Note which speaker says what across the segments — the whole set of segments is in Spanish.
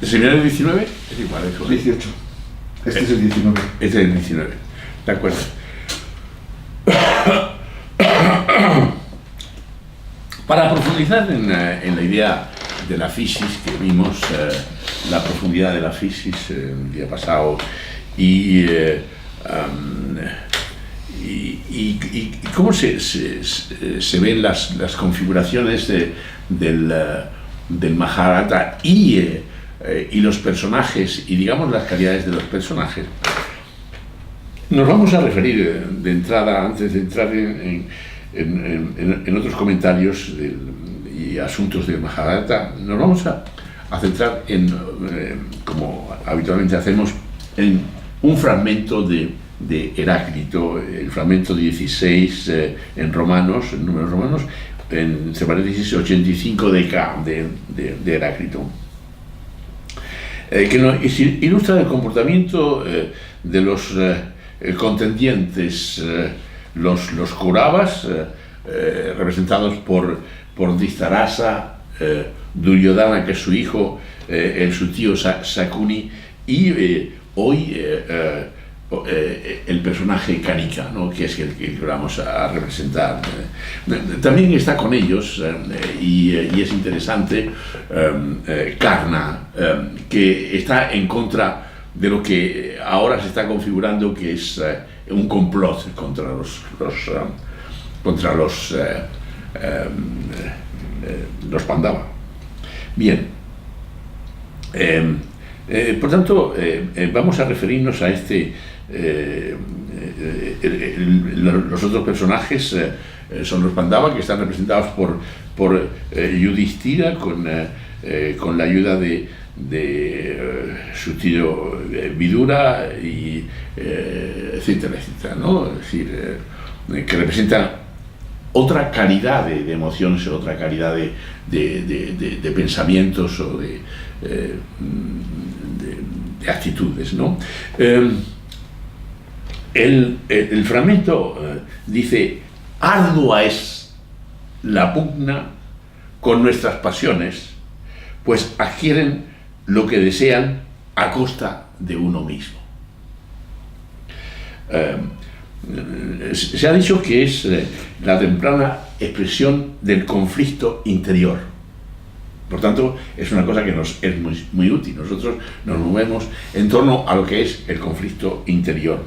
Speaker 1: ¿El seminario 19? Es igual, eso.
Speaker 2: 18. Este es el 19.
Speaker 1: Este es el 19. De acuerdo. Para profundizar en la idea de la fisis que vimos, la profundidad de la fisis el día pasado y cómo se ven las configuraciones del Mahabharata y los personajes y digamos las calidades de los personajes. Nos vamos a referir de entrada, antes de entrar en otros comentarios y asuntos del Mahabharata, nos vamos a centrar como habitualmente hacemos, en un fragmento de Heráclito, el fragmento 16 en Romanos, en Números Romanos, entre paréntesis 85 de Heráclito, que nos ilustra el comportamiento de los contendientes, los Kauravas, representados por Dhritarashtra, Duryodhana, que es su hijo, su tío Shakuni, y hoy el personaje Kanika, ¿no? Que es el que vamos a representar. También está con ellos, y es interesante, Karna, que está en contra de lo que ahora se está configurando, que es un complot contra los Pandava. Bien. Por tanto, vamos a referirnos a los otros personajes son los Pandava, que están representados por Yudhishthira, con la ayuda de su tío Vidura, y etcétera, etcétera, ¿no? Es decir, que representan otra calidad de emociones, otra calidad de pensamientos o de actitudes, ¿no? El fragmento dice: ardua es la pugna con nuestras pasiones, pues adquieren lo que desean a costa de uno mismo. Se ha dicho que es la temprana expresión del conflicto interior. Por tanto, es una cosa que nos es muy útil. Nosotros nos movemos en torno a lo que es el conflicto interior.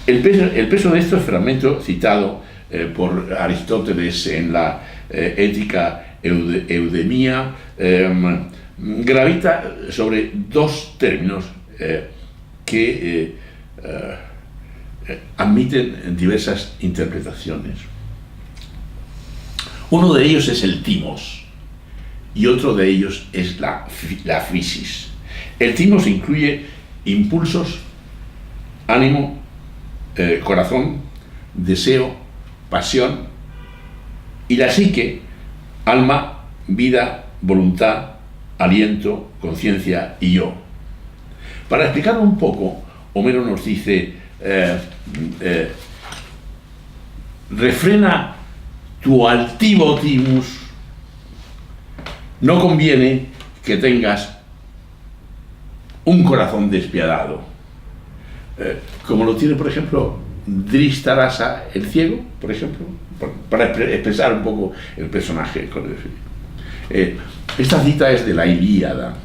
Speaker 1: El peso de estos fragmentos citado por Aristóteles en la Ética Eudemia gravita sobre dos términos que admiten diversas interpretaciones. Uno de ellos es el timos y otro de ellos es la physis. El timos incluye impulsos, ánimo, corazón, deseo, pasión, y la psique, alma, vida, voluntad, aliento, conciencia y yo. Para explicarlo un poco, Homero nos dice: refrena tu altivo timus, no conviene que tengas un corazón despiadado, como lo tiene, por ejemplo, Dhritarashtra, el ciego, por ejemplo, para expresar un poco el personaje. Esta cita es de la Ilíada.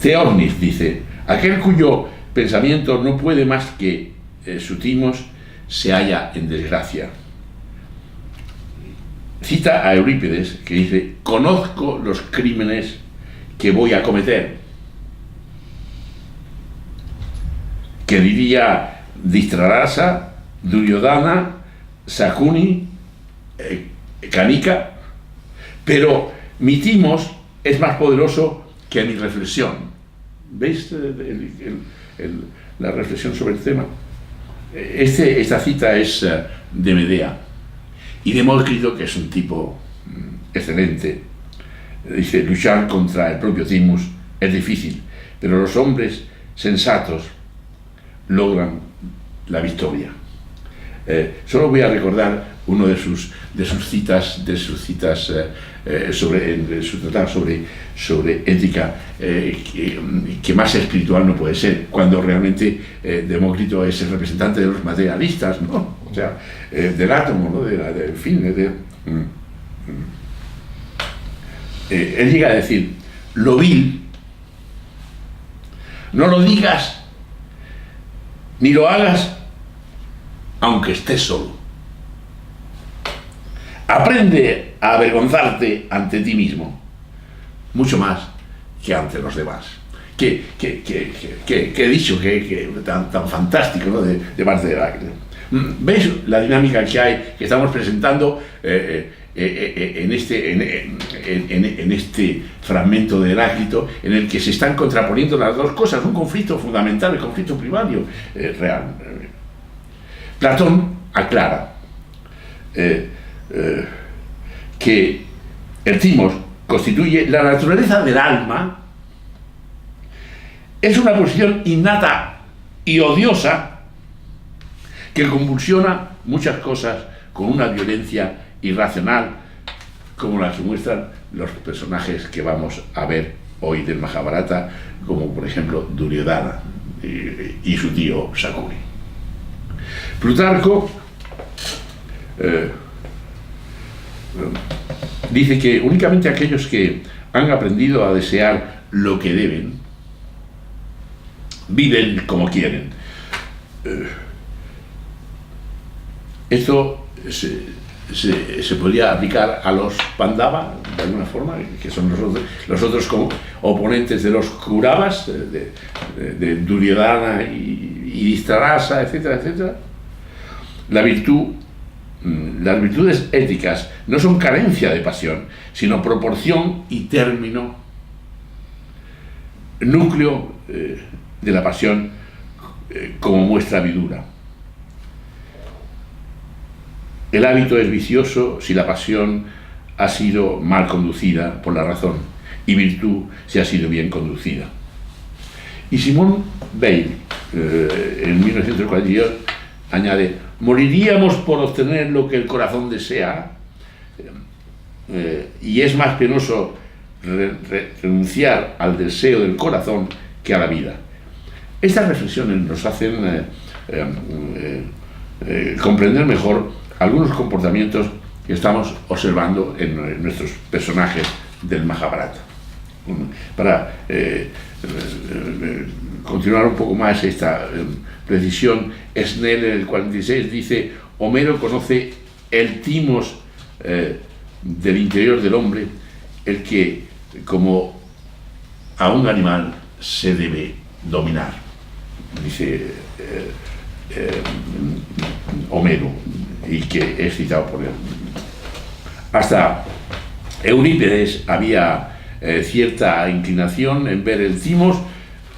Speaker 1: Theognis dice: aquel cuyo pensamiento no puede más que su timos se halla en desgracia. Cita a Eurípides, que dice: conozco los crímenes que voy a cometer. Que diría Dhritarashtra, Duryodhana, Shakuni, Kanika, pero mi timos es más poderoso que mi reflexión. ¿Veis la reflexión sobre el tema? Esta cita es de Medea y Demócrito, que es un tipo excelente. Dice: luchar contra el propio timos es difícil, pero los hombres sensatos logran la victoria. Solo voy a recordar uno de sus citas en su tratado sobre ética, que más espiritual no puede ser, cuando realmente Demócrito es el representante de los materialistas, ¿no? O sea, del átomo, ¿no? En fin, él llega a decir: lo vil, no lo digas ni lo hagas aunque estés solo. Aprende a avergonzarte ante ti mismo, mucho más que ante los demás. Qué dicho, tan fantástico, ¿no? de parte de Heráclito. ¿Veis la dinámica que hay, que estamos presentando en este fragmento de Heráclito, en el que se están contraponiendo las dos cosas, un conflicto fundamental, el conflicto primario real? Platón aclara que el timos constituye la naturaleza del alma, es una posición innata y odiosa que convulsiona muchas cosas con una violencia irracional, como la que muestran los personajes que vamos a ver hoy del Majábharata, como por ejemplo Duryodhana y su tío Sakuni. Plutarco dice que únicamente aquellos que han aprendido a desear lo que deben, viven como quieren. Esto se podría aplicar a los Pandava, de alguna forma, que son los otros oponentes de los Kauravas, de Duryodhana y Dhritarashtra, etcétera, etcétera. Las virtudes éticas no son carencia de pasión, sino proporción y término, núcleo de la pasión como muestra vidura. El hábito es vicioso si la pasión ha sido mal conducida por la razón, y virtud si ha sido bien conducida. Y Simone Weil, en 1942, añade: moriríamos por obtener lo que el corazón desea, y es más penoso renunciar al deseo del corazón que a la vida. Estas reflexiones nos hacen comprender mejor algunos comportamientos que estamos observando en nuestros personajes del Majábharata. Para continuar un poco más esta precisión, Snell en el 46 dice: Homero conoce el timos del interior del hombre, el que como a un animal se debe dominar, dice Homero, y que es citado por él. Hasta Eurípides había cierta inclinación en ver el timos,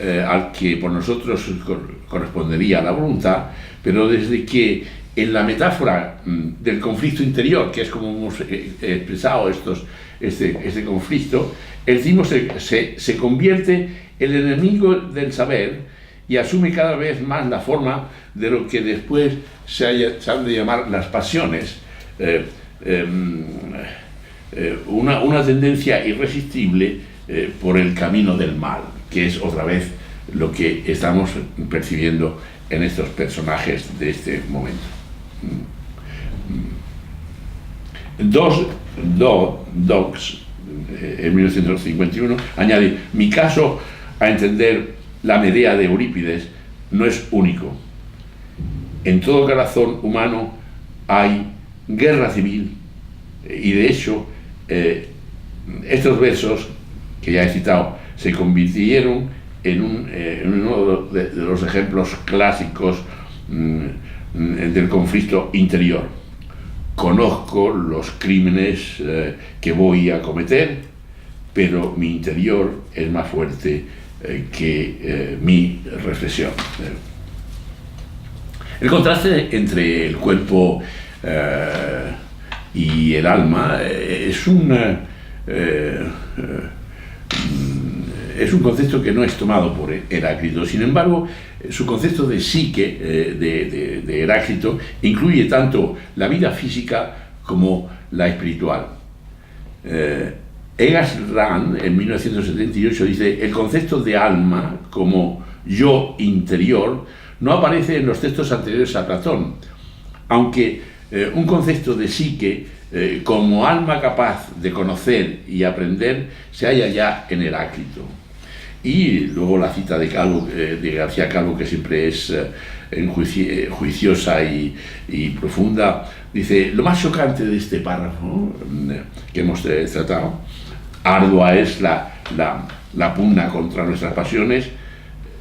Speaker 1: al que por nosotros correspondería la voluntad, pero desde que en la metáfora del conflicto interior, que es como hemos expresado este conflicto, el timos se convierte en el enemigo del saber y asume cada vez más la forma de lo que después se han de llamar las pasiones, una tendencia irresistible por el camino del mal, que es otra vez lo que estamos percibiendo en estos personajes de este momento. Dodds, en 1951, añade: mi caso a entender la Medea de Eurípides no es único. En todo corazón humano hay guerra civil, y de hecho estos versos que ya he citado se convirtieron en uno de los ejemplos clásicos del conflicto interior. Conozco los crímenes que voy a cometer, pero mi interior es más fuerte que mi reflexión. El contraste entre el cuerpo y el alma es es un concepto que no es tomado por Heráclito. Sin embargo, su concepto de psique de Heráclito incluye tanto la vida física como la espiritual. Egas Rand, en 1978, dice: el concepto de alma como yo interior no aparece en los textos anteriores a Platón, aunque un concepto de psique como alma capaz de conocer y aprender se halla ya en Heráclito. Y luego la cita de Calvo, de García Calvo, que siempre es juiciosa y profunda, dice: lo más chocante de este párrafo que hemos tratado: ardua es la pugna contra nuestras pasiones,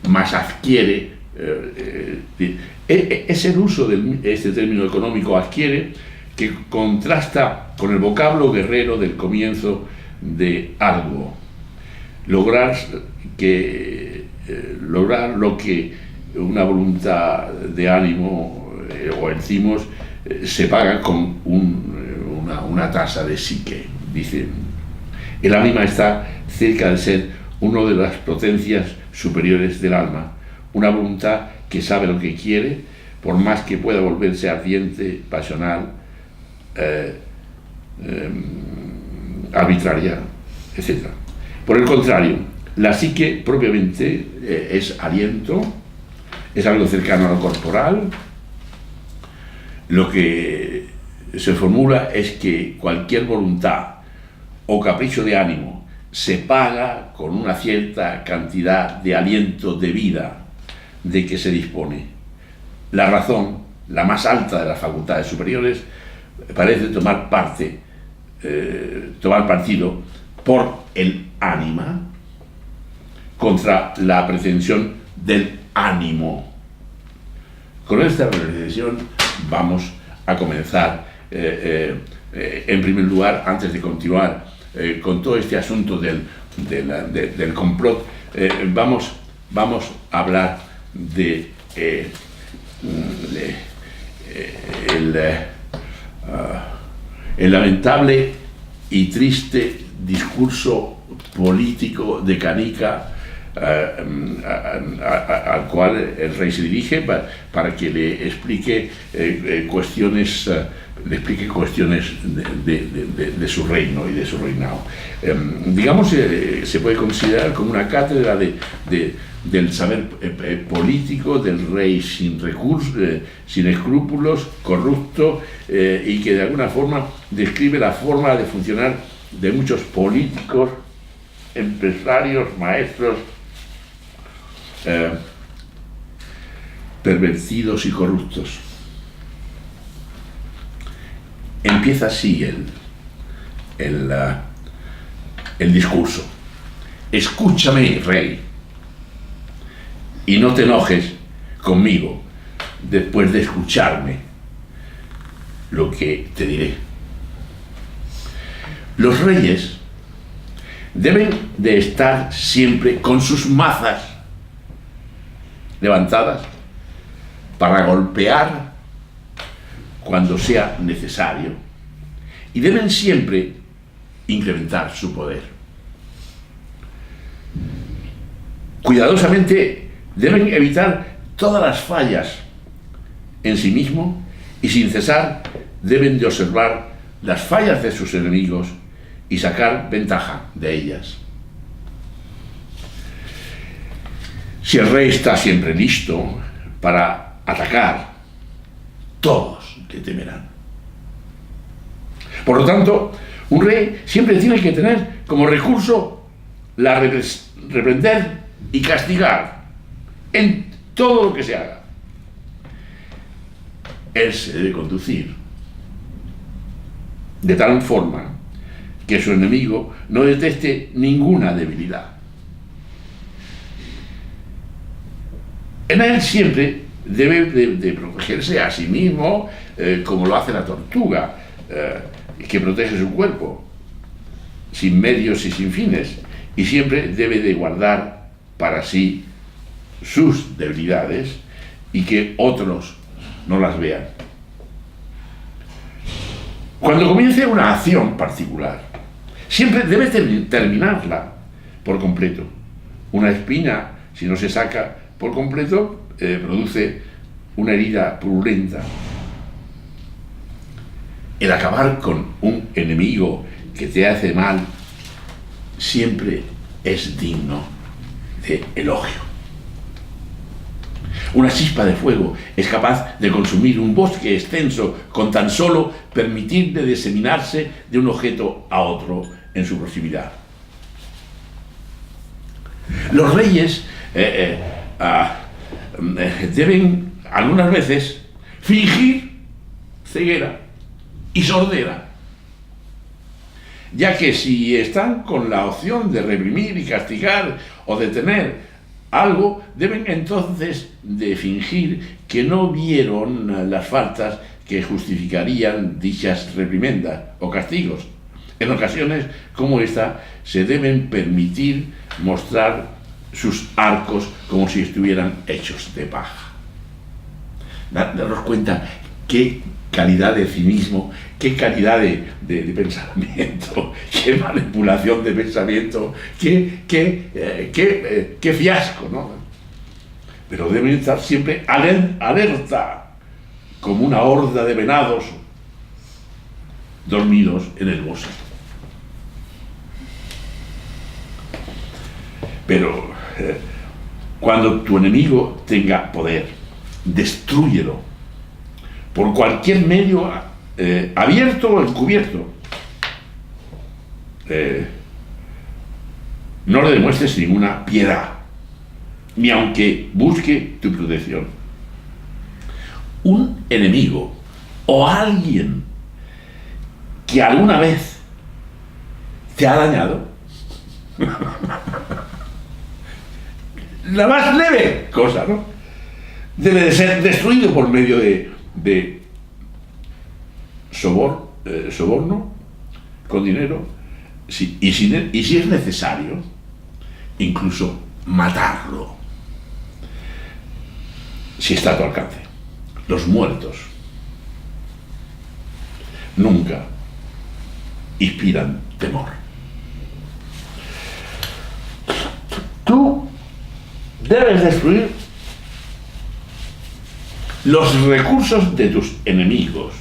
Speaker 1: mas adquiere, es el uso de este término económico, adquiere, que contrasta con el vocablo guerrero del comienzo de arduo. Lograr lo que una voluntad de ánimo o encimos se paga con una tasa de psique. Dice: el ánima está cerca de ser una de las potencias superiores del alma, una voluntad que sabe lo que quiere, por más que pueda volverse ardiente, pasional, arbitraria, etc. Por el contrario, la psique propiamente es aliento, es algo cercano a lo corporal. Lo que se formula es que cualquier voluntad o capricho de ánimo se paga con una cierta cantidad de aliento de vida de que se dispone. La razón, la más alta de las facultades superiores, parece tomar partido por el ánima contra la pretensión del ánimo. Con esta reflexión vamos a comenzar. En primer lugar, antes de continuar con todo este asunto del complot, vamos a hablar de el lamentable y triste discurso político de Canica al cual el rey se dirige para que le explique cuestiones de su reino y de su reinado. Digamos, se puede considerar como una cátedra del saber político del rey sin recursos, sin escrúpulos, corrupto, y que de alguna forma describe la forma de funcionar de muchos políticos, empresarios, maestros, pervertidos y corruptos. Empieza así el discurso: escúchame, rey, y no te enojes conmigo después de escucharme lo que te diré. Los reyes deben de estar siempre con sus mazas levantadas para golpear cuando sea necesario, y deben siempre incrementar su poder. Cuidadosamente deben evitar todas las fallas en sí mismos, y sin cesar deben de observar las fallas de sus enemigos y sacar ventaja de ellas. Si el rey está siempre listo para atacar, todos le temerán. Por lo tanto, un rey siempre tiene que tener como recurso la reprender y castigar en todo lo que se haga. Él se debe conducir de tal forma que su enemigo no detecte ninguna debilidad. En él siempre debe de protegerse a sí mismo, como lo hace la tortuga, que protege su cuerpo, sin medios y sin fines, y siempre debe de guardar para sí sus debilidades y que otros no las vean. Cuando comience una acción particular, siempre debe terminarla por completo, Una espina, si no se saca por completo, produce una herida purulenta. El acabar con un enemigo que te hace mal siempre es digno de elogio. Una chispa de fuego es capaz de consumir un bosque extenso con tan solo permitirle diseminarse de un objeto a otro en su proximidad. Los reyes deben algunas veces fingir ceguera y sordera, ya que si están con la opción de reprimir y castigar o detener algo, deben entonces de fingir que no vieron las faltas que justificarían dichas reprimendas o castigos. En ocasiones como esta se deben permitir mostrar sus arcos como si estuvieran hechos de paja. Daros cuenta qué calidad de cinismo, qué calidad de pensamiento, qué manipulación de pensamiento, qué fiasco, ¿no? Pero deben estar siempre alerta, como una horda de venados dormidos en el bosque. Pero cuando tu enemigo tenga poder, destrúyelo por cualquier medio, abierto o encubierto. No le demuestres ninguna piedad, ni aunque busque tu protección. Un enemigo o alguien que alguna vez te ha dañado, la más leve cosa, ¿no?, debe de ser destruido por medio de soborno con dinero, y si es necesario, incluso matarlo, si está a tu alcance. Los muertos nunca inspiran temor. Tú debes destruir los recursos de tus enemigos.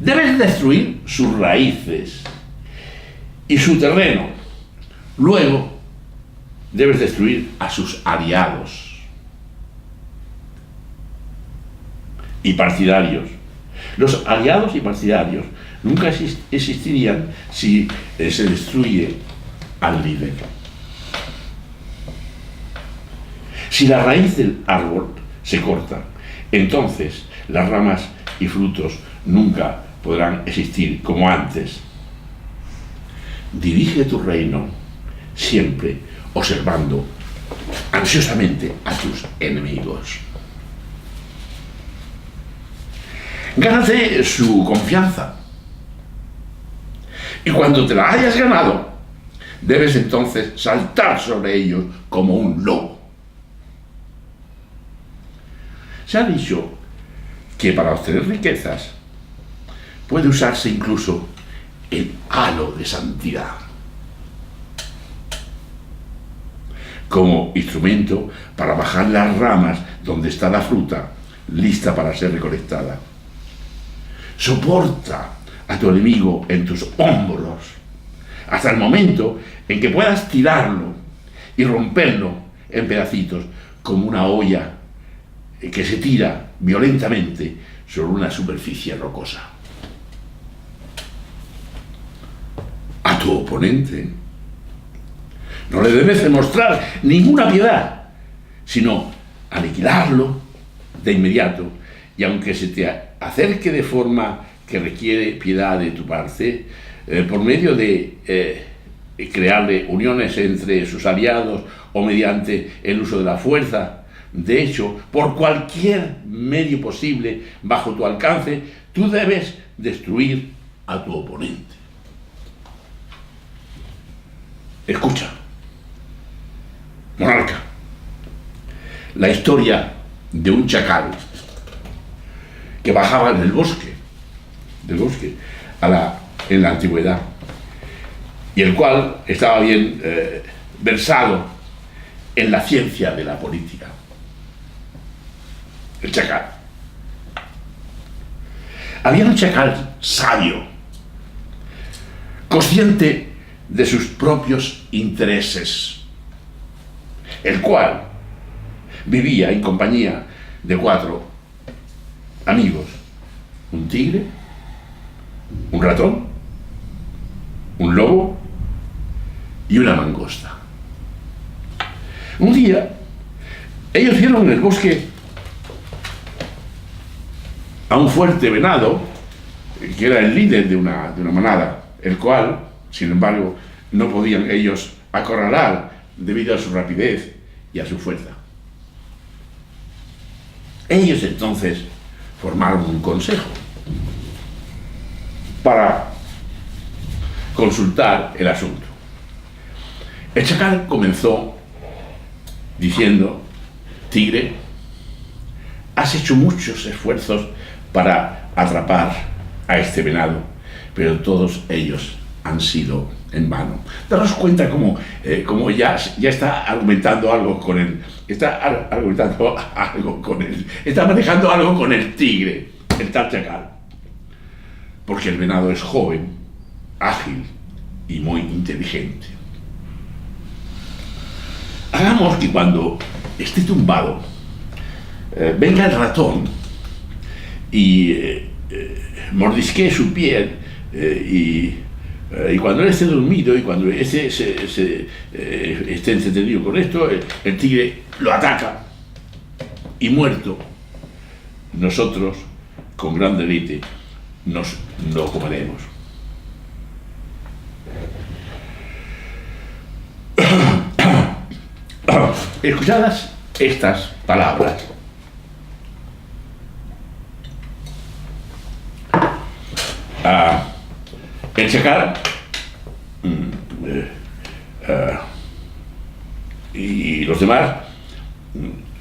Speaker 1: Debes destruir sus raíces y su terreno. Luego, debes destruir a sus aliados y partidarios. Los aliados y partidarios nunca existirían si se destruye al líder. Si la raíz del árbol se corta, entonces las ramas y frutos nunca podrán existir como antes. Dirige tu reino siempre observando ansiosamente a tus enemigos. Gánate su confianza. Y cuando te la hayas ganado, debes entonces saltar sobre ellos como un lobo. Se ha dicho que para obtener riquezas puede usarse incluso el halo de santidad como instrumento para bajar las ramas donde está la fruta lista para ser recolectada. Soporta a tu enemigo en tus hombros hasta el momento en que puedas tirarlo y romperlo en pedacitos como una olla que se tira violentamente sobre una superficie rocosa. A tu oponente no le debes demostrar ninguna piedad, sino aniquilarlo de inmediato, y aunque se te acerque de forma que requiere piedad de tu parte, por medio de crearle uniones entre sus aliados o mediante el uso de la fuerza, de hecho, por cualquier medio posible bajo tu alcance, tú debes destruir a tu oponente. Escucha, monarca, la historia de un chacal que bajaba del bosque en la antigüedad, y el cual estaba bien versado en la ciencia de la política. El chacal. Había un chacal sabio, consciente de sus propios intereses, el cual vivía en compañía de 4 amigos: un tigre, un ratón, un lobo y una mangosta. Un día, ellos vieron en el bosque a un fuerte venado, que era el líder de una manada, el cual, sin embargo, no podían ellos acorralar debido a su rapidez y a su fuerza. Ellos entonces formaron un consejo para consultar el asunto. El chacal comenzó diciendo: tigre, has hecho muchos esfuerzos para atrapar a este venado, pero todos ellos han sido en vano. Daros cuenta cómo ya está argumentando algo con él, está manejando algo con el tigre, el tal chacal, porque el venado es joven, ágil y muy inteligente. Hagamos que cuando esté tumbado, venga el ratón y mordisquee su piel, y cuando él esté dormido y cuando esté entretenido con esto, el tigre lo ataca y, muerto, nosotros con gran deleite nos lo comeremos. Escuchadas estas palabras, el chacal y los demás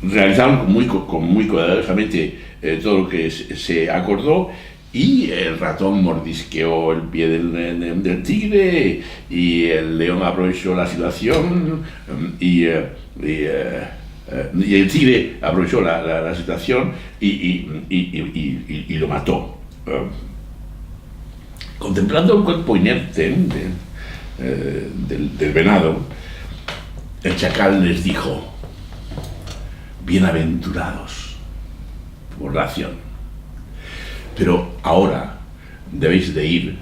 Speaker 1: realizaron muy cuidadosamente todo lo que se acordó, y el ratón mordisqueó el pie del tigre, y el león aprovechó la situación, y el tigre aprovechó la situación y lo mató. Contemplando el cuerpo inerte del venado, el chacal les dijo: bienaventurados por la acción, pero ahora debéis de ir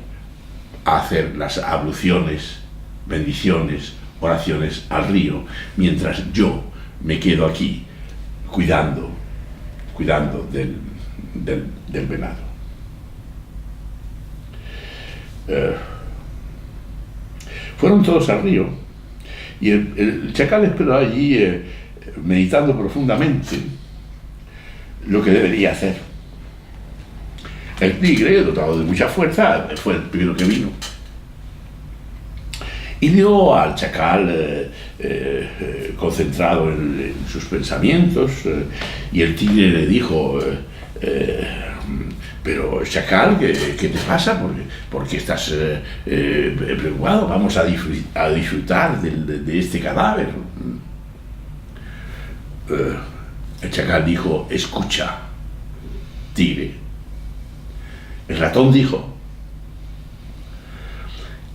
Speaker 1: a hacer las abluciones, bendiciones, oraciones al río, mientras yo me quedo aquí cuidando del venado. Fueron todos al río, y el chacal esperó allí, meditando profundamente lo que debería hacer. El tigre, dotado de mucha fuerza, fue el primero que vino y vio al chacal concentrado en sus pensamientos, y el tigre le dijo: pero chacal, ¿qué te pasa? ¿Por qué estás preocupado? Vamos a disfrutar de este cadáver. El chacal dijo: escucha, tigre. El ratón dijo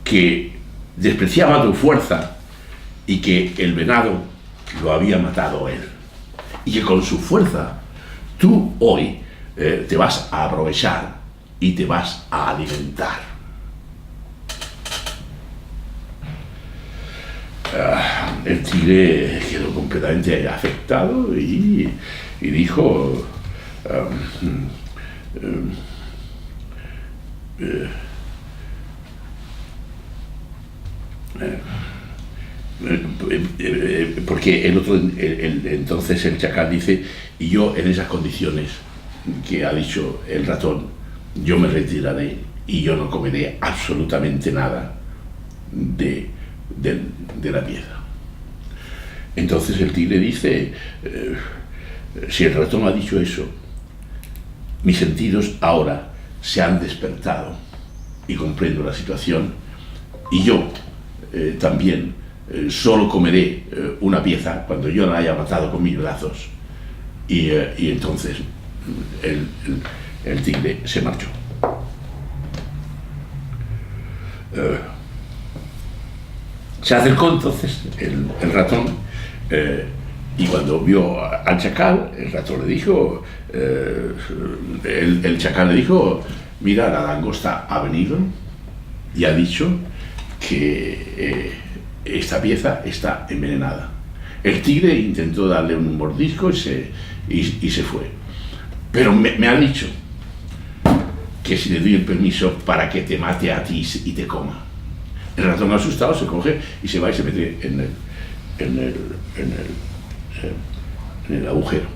Speaker 1: que despreciaba tu fuerza y que el venado lo había matado él, y que con su fuerza tú hoy te vas a aprovechar y te vas a alimentar. El tigre quedó completamente afectado y dijo: porque entonces el chacal dice: y yo, en esas condiciones que ha dicho el ratón, yo me retiraré y yo no comeré absolutamente nada de la piedra. Entonces el tigre dice: si el ratón ha dicho eso, mis sentidos ahora se han despertado y comprendo la situación, y yo también solo comeré una pieza cuando yo la haya matado con mis brazos. Y entonces el tigre se marchó. Se acercó entonces el ratón, y cuando vio al chacal, el ratón le dijo, el chacal le dijo: mira, la langosta ha venido y ha dicho que esta pieza está envenenada. El tigre intentó darle un mordisco y se fue. Pero me ha dicho que si le doy el permiso para que te mate a ti y te coma. El ratón, asustado, se coge y se va y se mete en el agujero.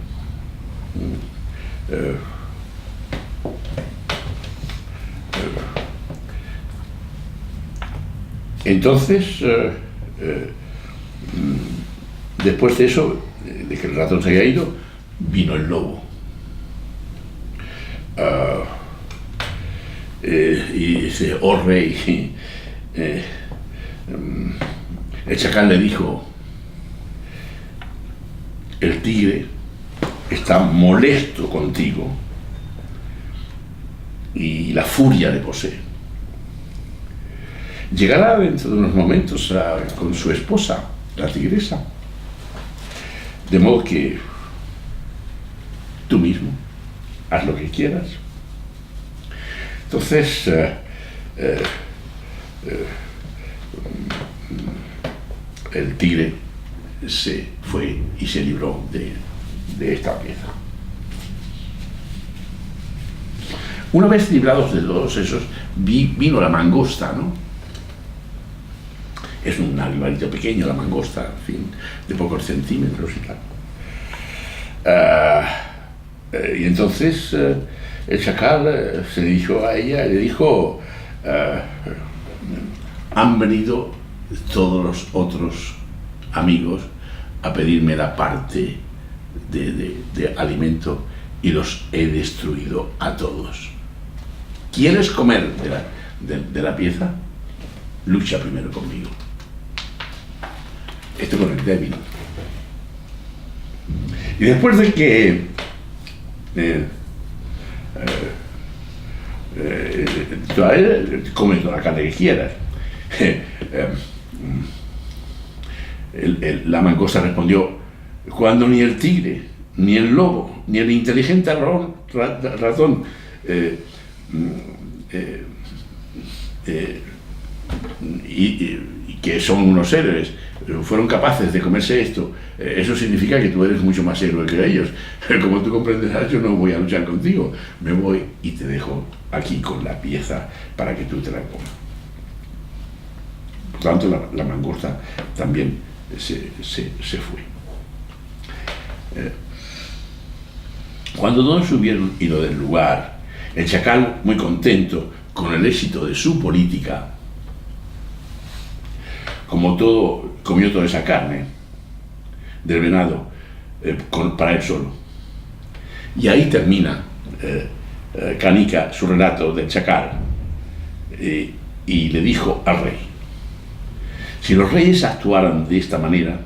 Speaker 1: Entonces, después de eso, de que el ratón se haya ido, vino el lobo. Y dice: oh rey, el chacal le dijo: el tigre está molesto contigo y la furia le posee. Llegará dentro de unos momentos con su esposa, la tigresa, de modo que tú mismo haz lo que quieras. Entonces, el tigre se fue y se libró de esta pieza. Una vez librados de todos esos, vino la mangosta, ¿no? Es un animalito pequeño, la mangosta, en fin, de pocos centímetros y tal. Y entonces el chacal se dirigió a ella y le dijo: han venido todos los otros amigos a pedirme la parte de alimento y los he destruido a todos. ¿Quieres comer de la pieza? Lucha primero conmigo. Esto con el débil. Y después de que comes toda la carne que quieras, la mangosta respondió: cuando ni el tigre, ni el lobo, ni el inteligente ratón y que son unos héroes, fueron capaces de comerse esto, eso significa que tú eres mucho más héroe que ellos. Como tú comprenderás, yo no voy a luchar contigo, me voy y te dejo aquí con la pieza para que tú te la comas. Por tanto, la mangosta también se fue. Cuando todos hubieron ido del lugar, el chacal, muy contento con el éxito de su política, comió toda esa carne del venado para él solo. Y ahí termina Canica su relato del chacal, y le dijo al rey: si los reyes actuaran de esta manera,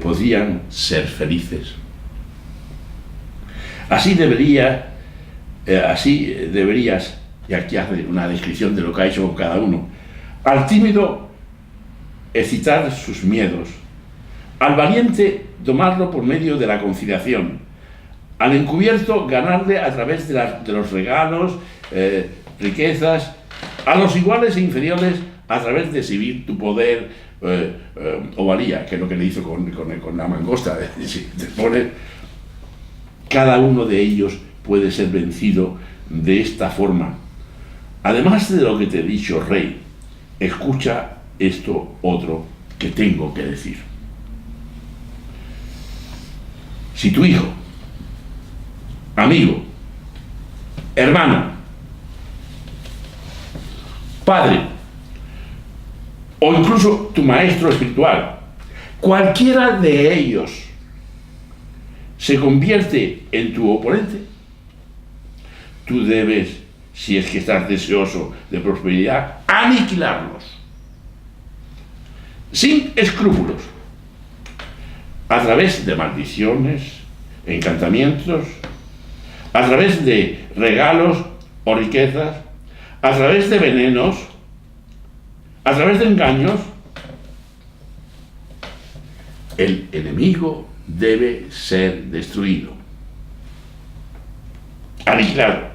Speaker 1: podrían ser felices. Así deberías, y aquí hace una descripción de lo que ha hecho con cada uno: al tímido excitar sus miedos, al valiente domarlo por medio de la conciliación, al encubierto ganarle a través de los regalos, riquezas, a los iguales e inferiores a través de exhibir tu poder o valía, que es lo que le hizo con la mangosta. Si te pones, cada uno de ellos puede ser vencido de esta forma. Además de lo que te he dicho, rey, escucha esto otro que tengo que decir. Si tu hijo, amigo, hermano, padre, o incluso tu maestro espiritual, cualquiera de ellos se convierte en tu oponente, tú debes, si es que estás deseoso de prosperidad, aniquilarlos. sin escrúpulos, a través de maldiciones, encantamientos, a través de regalos o riquezas, a través de venenos, a través de engaños. El enemigo debe ser destruido, aniquilado.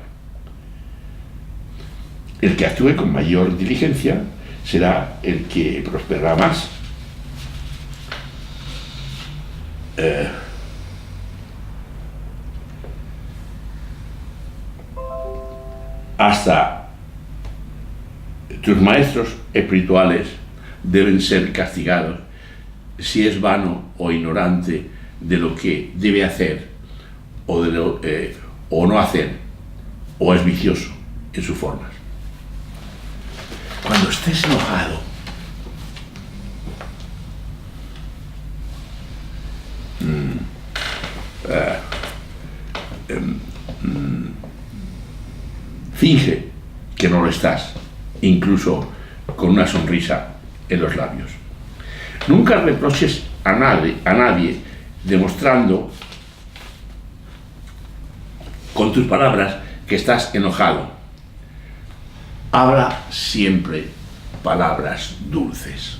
Speaker 1: El que actúe con mayor diligencia será el que prosperará más. Hasta tus maestros espirituales deben ser castigados si es vano o ignorante de lo que debe hacer o no hacer, o es vicioso en sus formas. Cuando estés enojado, finge que no lo estás, incluso con una sonrisa en los labios. Nunca reproches a nadie demostrando con tus palabras que estás enojado. Habla siempre palabras dulces.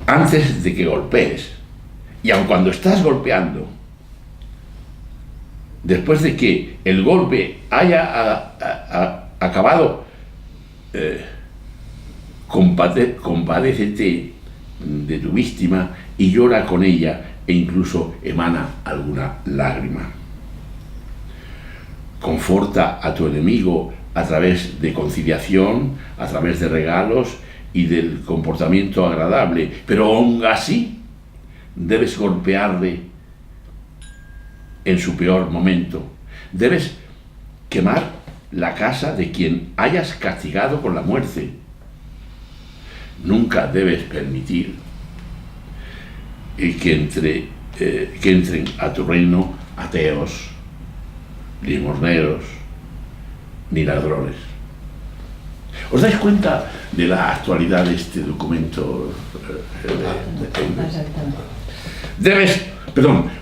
Speaker 1: Antes de que golpees, y aun cuando estás golpeando, después de que el golpe haya acabado, compadécete de tu víctima y llora con ella, e incluso emana alguna lágrima. Conforta a tu enemigo a través de conciliación, a través de regalos y del comportamiento agradable, pero aún así debes golpearle en su peor momento. Debes quemar la casa de quien hayas castigado con la muerte. Nunca debes permitir que entren a tu reino ateos, limosneros ni ladrones. ¿Os dais cuenta de la actualidad de este documento?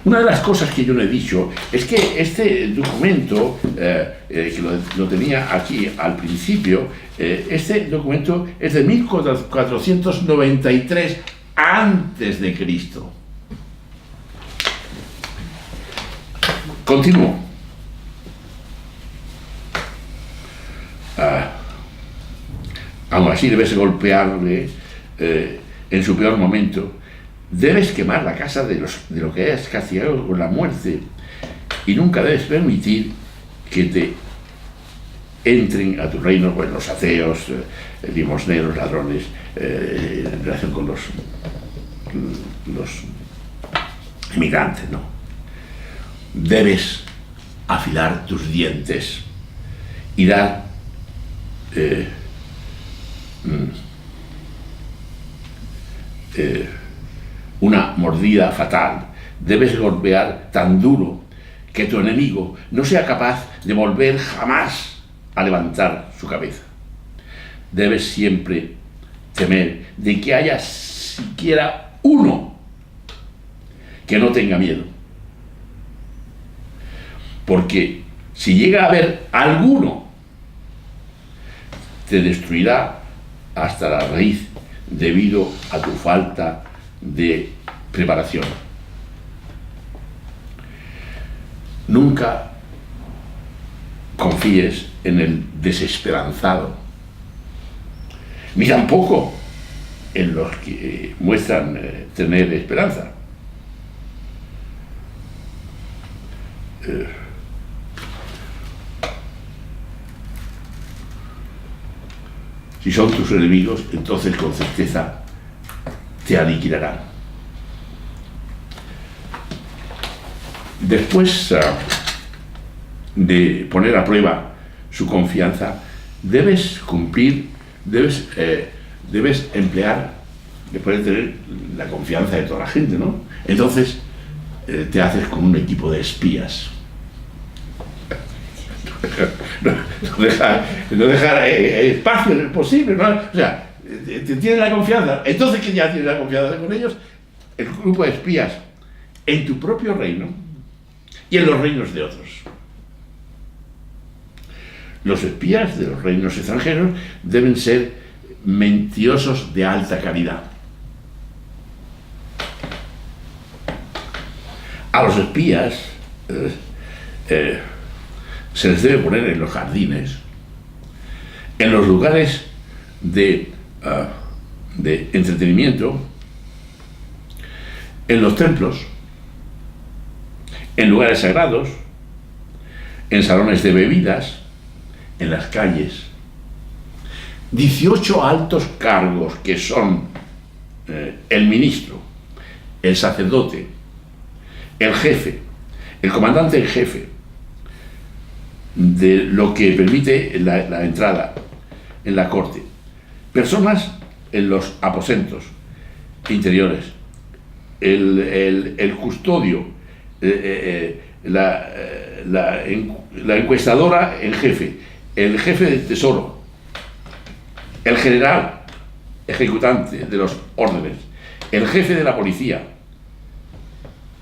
Speaker 1: Una de las cosas que yo no he dicho es que este documento, que lo tenía aquí al principio, este documento es de 1493 antes de Cristo. Continúo. Aún así debes golpearle en su peor momento. Debes quemar la casa de lo que hayas castigado con la muerte, y nunca debes permitir que te entren a tu reino los ateos, limosneros, ladrones, en relación con los inmigrantes, ¿no? Debes afilar tus dientes y dar una mordida fatal. Debes golpear tan duro que tu enemigo no sea capaz de volver jamás a levantar su cabeza. Debes siempre temer de que haya siquiera uno que no tenga miedo, porque si llega a haber alguno, te destruirá hasta la raíz debido a tu falta de preparación. Nunca confíes en el desesperanzado, ni tampoco en los que muestran tener esperanza. Si son tus enemigos, entonces con certeza te aniquilarán. Después de poner a prueba su confianza, debes emplear, después de tener la confianza de toda la gente, ¿no? Entonces te haces con un equipo de espías. No dejar espacio en el posible, ¿no? O sea, tienes la confianza. Entonces que ya tienes la confianza con ellos, el grupo de espías en tu propio reino y en los reinos de otros. Los espías de los reinos extranjeros deben ser mentirosos de alta calidad. A los espías se les debe poner en los jardines, en los lugares de entretenimiento, en los templos, en lugares sagrados, en salones de bebidas, en las calles. 18 altos cargos que son el ministro, el sacerdote, el jefe, el comandante en jefe de lo que permite la entrada en la corte, personas en los aposentos interiores, el custodio, la encuestadora en jefe, el jefe del tesoro, el general ejecutante de los órdenes, el jefe de la policía,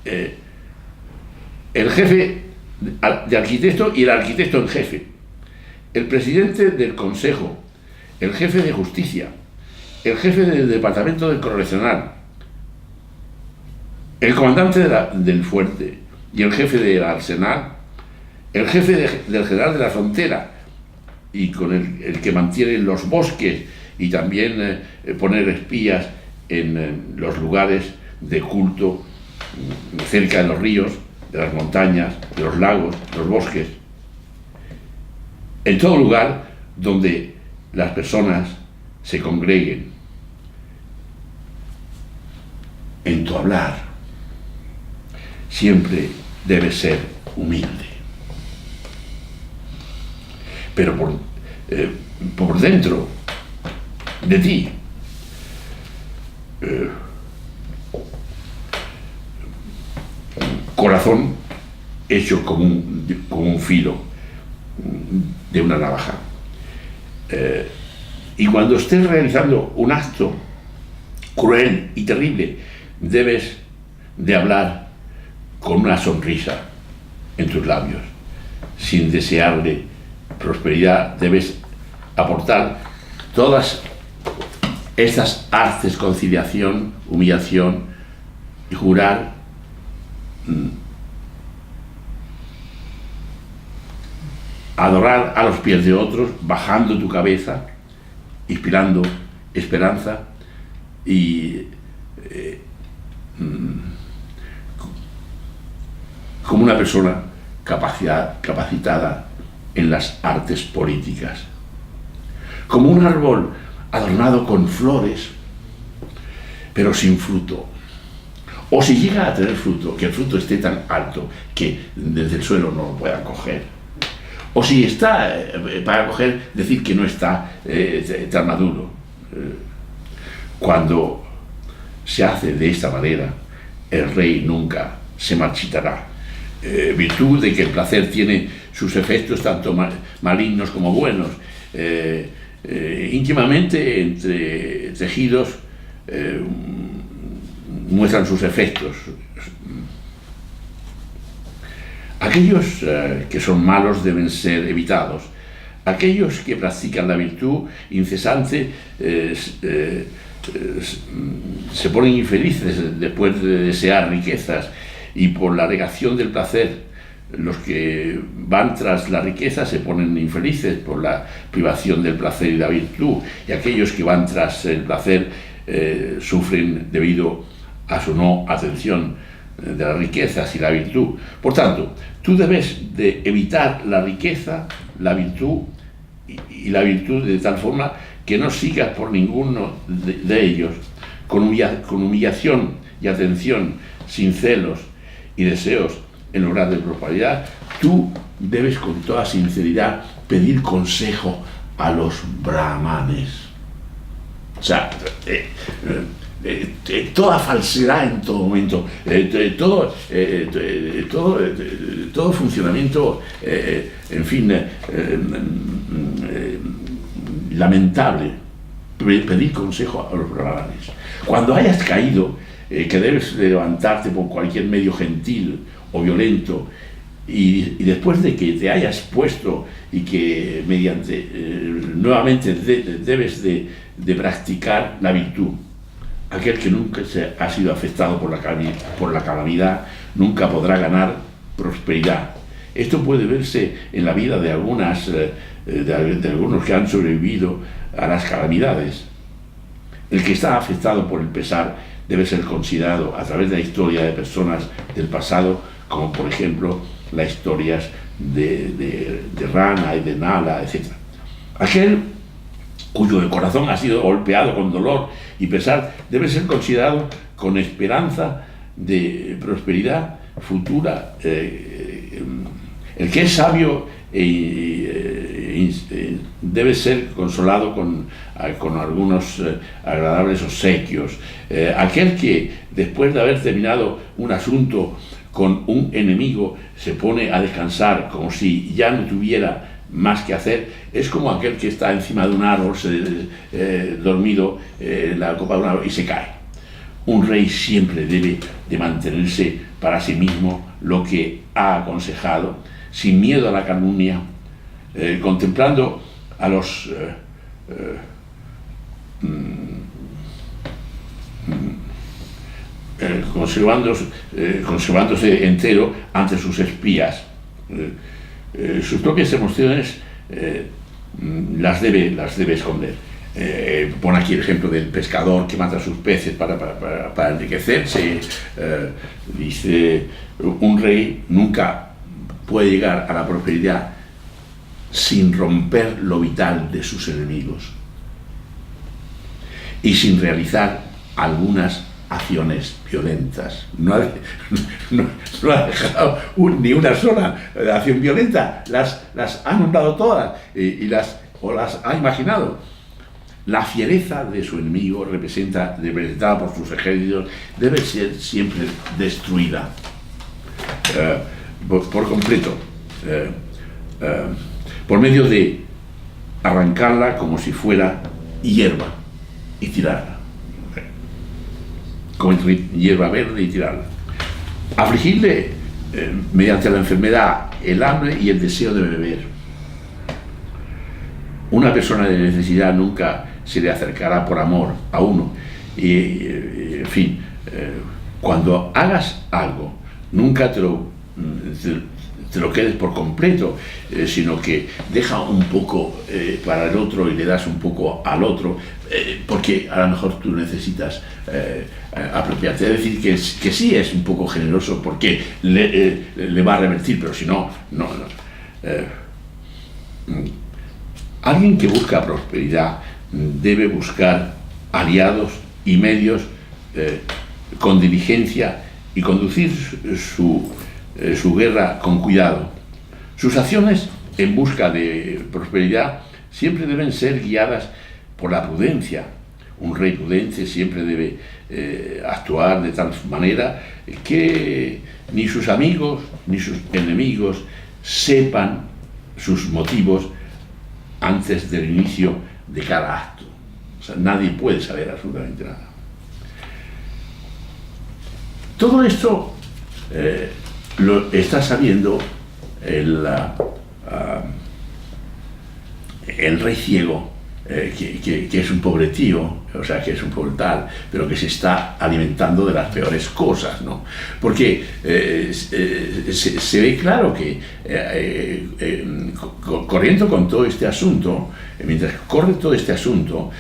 Speaker 1: el jefe de arquitecto y el arquitecto en jefe, el presidente del consejo, el jefe de justicia, el jefe del departamento del correccional, el comandante del fuerte y el jefe del arsenal, el jefe del general de la frontera y con el que mantiene los bosques y también poner espías en los lugares de culto cerca de los ríos, de las montañas, de los lagos, de los bosques, en todo lugar donde las personas se congreguen. En tu hablar siempre debes ser humilde, pero por dentro de ti corazón hecho como un filo de una navaja. Y cuando estés realizando un acto cruel y terrible, debes de hablar con una sonrisa en tus labios, sin desearle prosperidad. Debes aportar todas estas artes: conciliación, humillación y jurar adorar a los pies de otros, bajando tu cabeza, inspirando esperanza y como una persona capacitada en las artes políticas, como un árbol adornado con flores pero sin fruto, o si llega a tener fruto, que el fruto esté tan alto que desde el suelo no lo puedan coger, o si está para coger, decir que no está tan maduro. Cuando se hace de esta manera, el rey nunca se marchitará, virtud de que el placer tiene sus efectos tanto malignos como buenos, íntimamente entre tejidos muestran sus efectos. Aquellos que son malos deben ser evitados. Aquellos que practican la virtud incesante se ponen infelices después de desear riquezas, y por la negación del placer, los que van tras la riqueza se ponen infelices por la privación del placer y la virtud, y aquellos que van tras el placer sufren debido a su no atención de las riquezas y la virtud. Por tanto, tú debes de evitar la riqueza, la virtud y la virtud de tal forma que no sigas por ninguno de ellos con humillación y atención, sin celos y deseos en lograr de prosperidad. Tú debes con toda sinceridad pedir consejo a los brahmanes. O sea, toda falsedad en todo momento, todo funcionamiento, en fin, lamentable pedir consejo a los galanes. Cuando hayas caído, que debes levantarte por cualquier medio gentil o violento, y después de que te hayas puesto y que nuevamente debes de practicar la virtud. Aquel que nunca ha sido afectado por la calamidad nunca podrá ganar prosperidad. Esto puede verse en la vida de algunos que han sobrevivido a las calamidades. El que está afectado por el pesar debe ser considerado a través de la historia de personas del pasado, como por ejemplo las historias de Rana y de Nala, etc. Aquel cuyo corazón ha sido golpeado con dolor y pesar debe ser considerado con esperanza de prosperidad futura. El que es sabio debe ser consolado con algunos agradables obsequios. Aquel que después de haber terminado un asunto con un enemigo se pone a descansar como si ya no tuviera más que hacer, es como aquel que está encima de un árbol dormido en la copa de un árbol y se cae. Un rey siempre debe de mantenerse para sí mismo lo que ha aconsejado, sin miedo a la calumnia, contemplando a los conservándose entero ante sus espías. Sus propias emociones las debe esconder. Pone aquí el ejemplo del pescador que mata a sus peces para enriquecerse. Dice, un rey nunca puede llegar a la prosperidad sin romper lo vital de sus enemigos y sin realizar algunas acciones violentas. No ha dejado ni una sola acción violenta, las ha nombrado todas y las ha imaginado. La fiereza de su enemigo, representada por sus ejércitos, debe ser siempre destruida por completo, por medio de arrancarla como si fuera hierba y tirarla, como hierba verde y tirarla. Afligirle mediante la enfermedad, el hambre y el deseo de beber. Una persona de necesidad nunca se le acercará por amor a uno. En fin, cuando hagas algo, nunca te lo quedes por completo, sino que deja un poco para el otro y le das un poco al otro, porque a lo mejor tú necesitas apropiarte. Es decir, que sí es un poco generoso porque le va a revertir, pero si no, no. Alguien que busca prosperidad debe buscar aliados y medios con diligencia y conducir su guerra con cuidado. Sus acciones en busca de prosperidad siempre deben ser guiadas por la prudencia. Un rey prudente siempre debe actuar de tal manera que ni sus amigos ni sus enemigos sepan sus motivos antes del inicio de cada acto. O sea, nadie puede saber absolutamente nada. Todo esto lo está sabiendo el rey ciego, que es un pobre tío, o sea, que es un pobre tal, pero que se está alimentando de las peores cosas, ¿no? Porque se ve claro que corriendo con todo este asunto, mientras corre todo este asunto,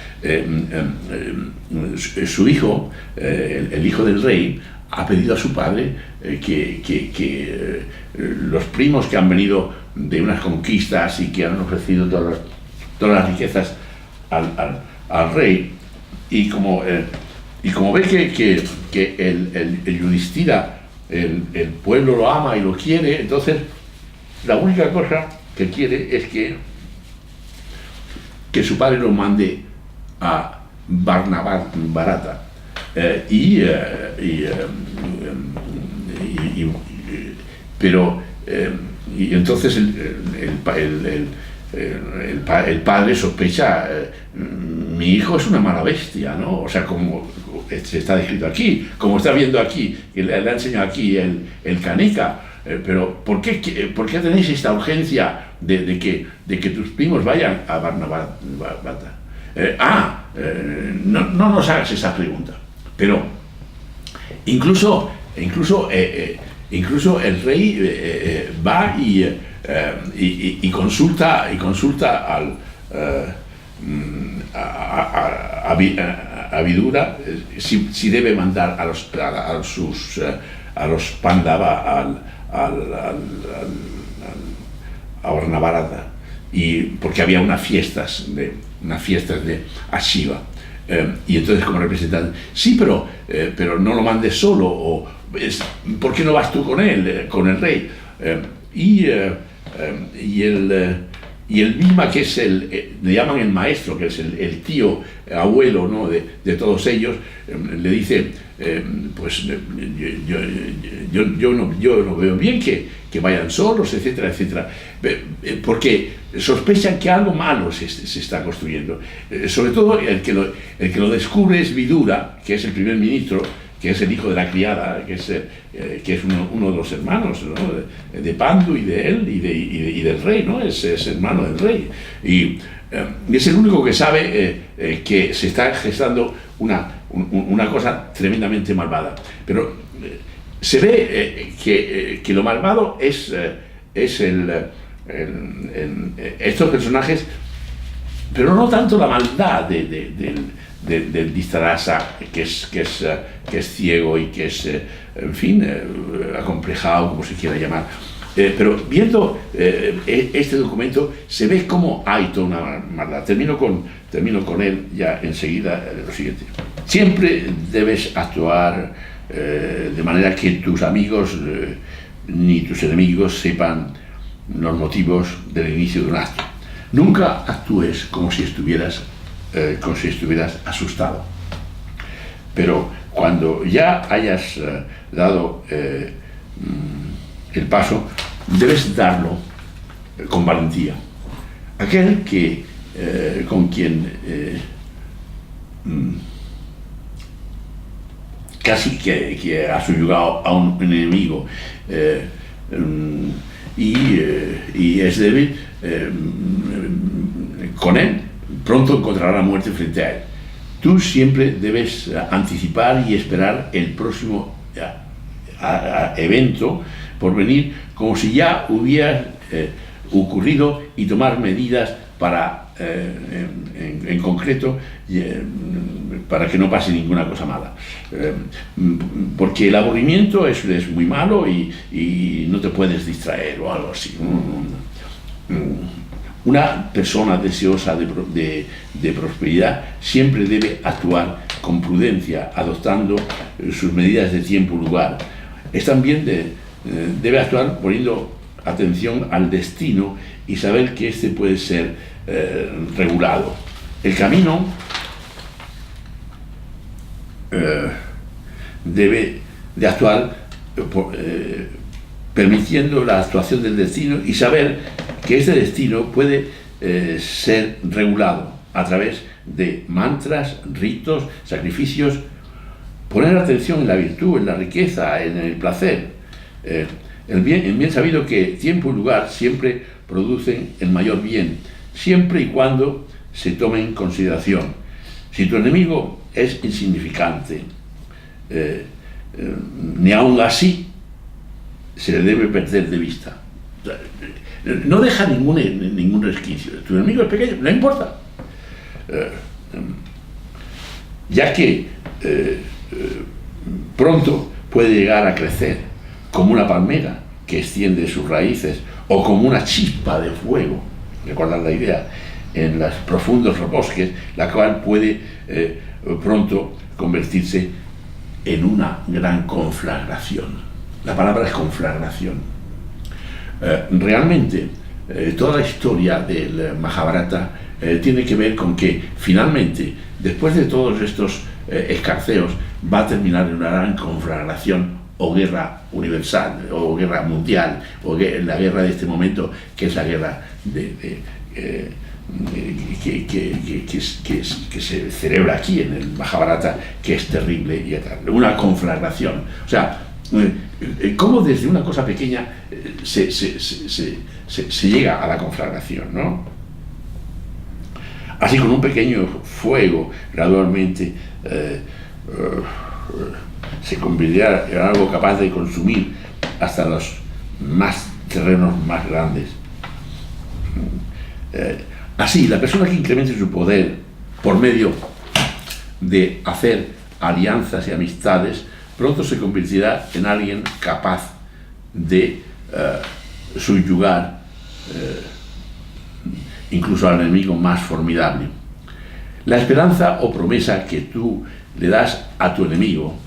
Speaker 1: su hijo, el hijo del rey, ha pedido a su padre que los primos que han venido de unas conquistas y que han ofrecido todas las riquezas al rey, y como ve que el Yudhishthira, el pueblo lo ama y lo quiere, entonces la única cosa que quiere es que su padre lo mande a Bharata. Y entonces el padre sospecha mi hijo es una mala bestia, ¿no? O sea, como se está descrito aquí, como está viendo aquí, que le ha enseñado aquí el canica, pero ¿por qué tenéis esta urgencia de que tus primos vayan a Barnabata? No nos hagas esa pregunta, pero incluso el rey va y consulta a Vidura si debe mandar a los Pandava a Barnabata, y porque había unas fiestas de Ashiva, y entonces como representante, sí, pero no lo mandes solo, ¿por qué no vas tú con él, con el rey? Y el Bhima, que es le llaman el maestro, que es el tío, abuelo, ¿no?, de todos ellos, le dice, pues yo no veo bien que vayan solos, etcétera, etcétera, porque sospechan que algo malo se está construyendo. Sobre todo el que lo descubre es Vidura, que es el primer ministro, que es el hijo de la criada, que es uno de los hermanos, ¿no?, de Pandu y de él y del rey, ¿no? Es hermano del rey. Y es el único que sabe que se está gestando una cosa tremendamente malvada. Pero se ve que lo malvado es estos personajes, pero no tanto la maldad del Dhritarashtra, que es ciego y que es, en fin, acomplejado, como se quiera llamar. Pero viendo este documento se ve cómo hay toda una maldad. Termino con él ya enseguida. Lo siguiente: siempre debes actuar de manera que tus amigos ni tus enemigos sepan los motivos del inicio de un acto. Nunca actúes como si estuvieras asustado. Pero cuando ya hayas dado el paso, debes darlo con valentía. Aquel con quien casi que ha subyugado a un enemigo y es débil, con él pronto encontrará la muerte frente a él. Tú siempre debes anticipar y esperar el próximo evento por venir, como si ya hubiera ocurrido, y tomar medidas para, en concreto, para que no pase ninguna cosa mala. Porque el aburrimiento es muy malo y no te puedes distraer o algo así. Una persona deseosa de prosperidad siempre debe actuar con prudencia, adoptando sus medidas de tiempo y lugar. También debe actuar poniendo atención al destino y saber que este puede ser regulado. El camino debe de actuar permitiendo la actuación del destino y saber que este destino puede ser regulado a través de mantras, ritos, sacrificios. Poner atención en la virtud, en la riqueza, en el placer. Bien sabido que tiempo y lugar siempre producen el mayor bien, siempre y cuando se tome en consideración. Si tu enemigo es insignificante, ni aun así se le debe perder de vista. No deja ningún resquicio. Tu enemigo es pequeño, no importa. Ya que pronto puede llegar a crecer como una palmera que extiende sus raíces, o como una chispa de fuego, recordad la idea, en los profundos bosques, la cual puede pronto convertirse en una gran conflagración. La palabra es conflagración. Realmente toda la historia del Mahabharata tiene que ver con que finalmente, después de todos estos escarceos, va a terminar en una gran conflagración o guerra universal, o guerra mundial, o la guerra de este momento, que es la guerra que se celebra aquí en el Mahabharata, que es terrible y tal. Una conflagración. O sea, cómo desde una cosa pequeña se llega a la conflagración, ¿no? Así, con un pequeño fuego, gradualmente se convertirá en algo capaz de consumir hasta los terrenos más grandes. Así, la persona que incremente su poder por medio de hacer alianzas y amistades, pronto se convertirá en alguien capaz de subyugar incluso al enemigo más formidable. La esperanza o promesa que tú le das a tu enemigo,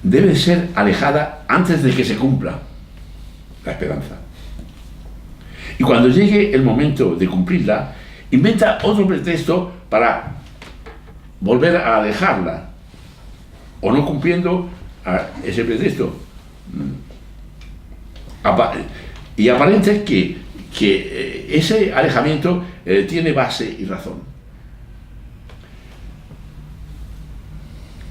Speaker 1: debe ser alejada antes de que se cumpla la esperanza. Y cuando llegue el momento de cumplirla, inventa otro pretexto para volver a dejarla, o no cumpliendo ese pretexto. Y aparente que ese alejamiento tiene base y razón.